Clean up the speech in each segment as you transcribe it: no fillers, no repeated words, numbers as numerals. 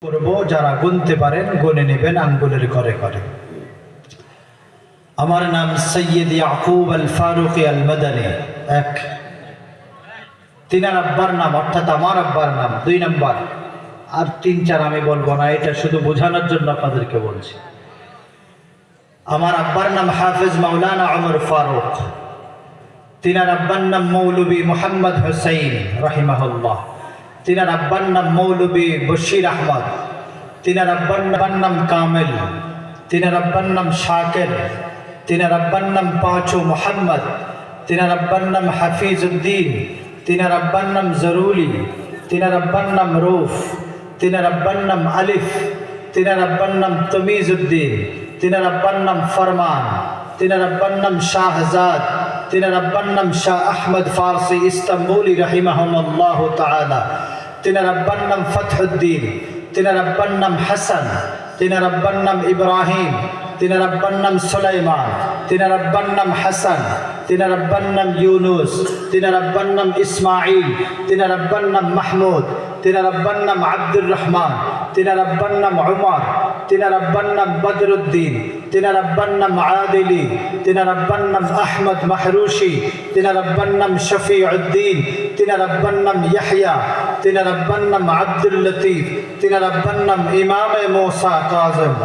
করব যারা গুনতে পারেন গুনে নেবেন আঙ্গুলের করে করে। আমার নাম সৈয়দ ইয়াকুব আল ফারুকি আল মাদানী। এক, তিনার আব্বার নাম অর্থাৎ আমার আব্বার নাম 2 নম্বর, আর 3, 4 আমি বলবো না, এটা শুধু বোঝানোর জন্য আপনাদেরকে বলছি। আমার আব্বার নাম হাফেজ মাওলানা ওমর ফারুক, তিনার আব্বার নাম মৌলভী মোহাম্মদ হুসাইন রাহিমাহুল্লাহ, তিনার আব্বার নাম মৌলভী বশির আহমদ, তিনার আব্বার নাম কামেল, তিনার আব্বার নাম শাকের, তিনার আব্বার নাম পাঁচু মোহাম্মদ, তিনার আব্বার নাম হাফিজ উদ্দিন, তিনার আব্বার নাম জরুলি, তিনার আব্বার নাম রৌফ, তিনার আব্বার নাম আলিফ, তিনার আব্বার নাম তমিজ উদ্দিন, তিনার আব্বার নাম ফরমান, তিনার আব্বার নাম শাহজাদ, তিনার আব্বার নাম শাহ আহমদ ফারসি ইস্তাম্বুলি রাহিমাহুল্লাহ তাআলা, তিনার আব্বার নাম ফতহুদ্দিন, তিনার আব্বার নাম হাসান, তিনার আব্বার নাম ইব্রাহিম, তিনার আব্বার নাম সুলাইমান, তিনার আব্বার নাম হাসান, তিনার আব্বার নাম ইউনুস, তিনার আব্বার নাম ইসমাইল, তিনার আব্বার নাম মাহমুদ, তিনার আব্বার নাম আব্দুর রহমান, তিনার আব্বার নাম উমর, তিনার আব্বার নাম বদরুদ্দিন, তিনার আব্বার নাম আদিলি, তিনার আব্বার নাম আহমদ মাহরুশি, তিনার আব্বার নাম শফিউদ্দিন, তিনার আব্বার নাম ইয়াহইয়া, তিনার আব্বার নাম আব্দুল লতিফ, তিনার আব্বার নাম ইমামে মুসা কাযিম,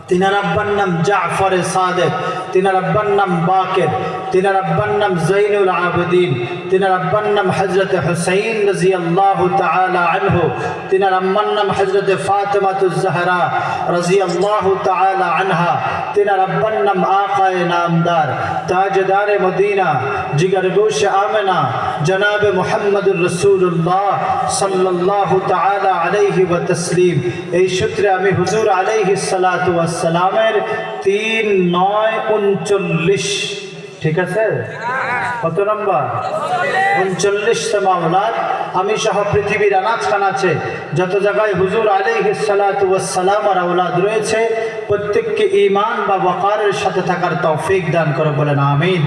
তিনার আব্বার নাম জাফর সাদেক, তিনার আব্বার নাম বাকের, তিনার আব্বার নাম জৈনুল আবেদিন, তিনার আব্বার নাম হযরত হুসাইন রাদিয়াল্লাহু তাআলা আনহু, তিনার আম্মার নাম হযরত ফাতেমাতুজ জাহরা রাদিয়াল্লাহু তাআলা আনহা, তিনার আব্বার নাম আকায়ে নামদার তাজদারে মদিনা জিগরগোশ আমেনা জনাবে মুহাম্মদুর রাসূলুল্লাহ সাল্লাল্লাহু তাআলা আলাইহি ওয়া তাসলিম। এই সূত্রে আমি হুজুর আলাইহিস সালাতু ওয়াস সালামের 3, 9, 39, ঠিক আছে? কত নম্বর? 39তম আওলাদ। আমি সহ পৃথিবীর আনাচ কানাচে যত জায়গায় হুজুর আলাইহিস সালাতু ওয়াস সালাম আর আওলাদ রয়েছে প্রত্যেককে ঈমান বা ওয়াকারের সাথে থাকার তৌফিক দান করে বলেন আমিন।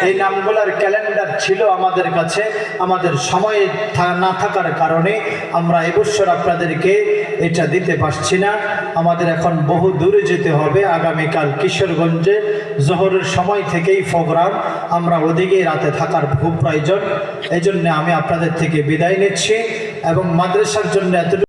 এই নামগুলোর ক্যালেন্ডার ছিল আমাদের কাছে, আমাদের সময় না থাকার কারণে আমরা এবছর আপনাদেরকে এটা দিতে পারছি না। আমাদের এখন বহু দূরে যেতে হবে, আগামীকাল কিশোরগঞ্জে জোহরের সময় থেকেই প্রোগ্রাম, আমরা ওদিকে রাতে থাকার খুব প্রয়োজন। এই জন্য আমি আপনাদের থেকে বিদায় নিচ্ছি এবং মাদ্রাসার জন্য এত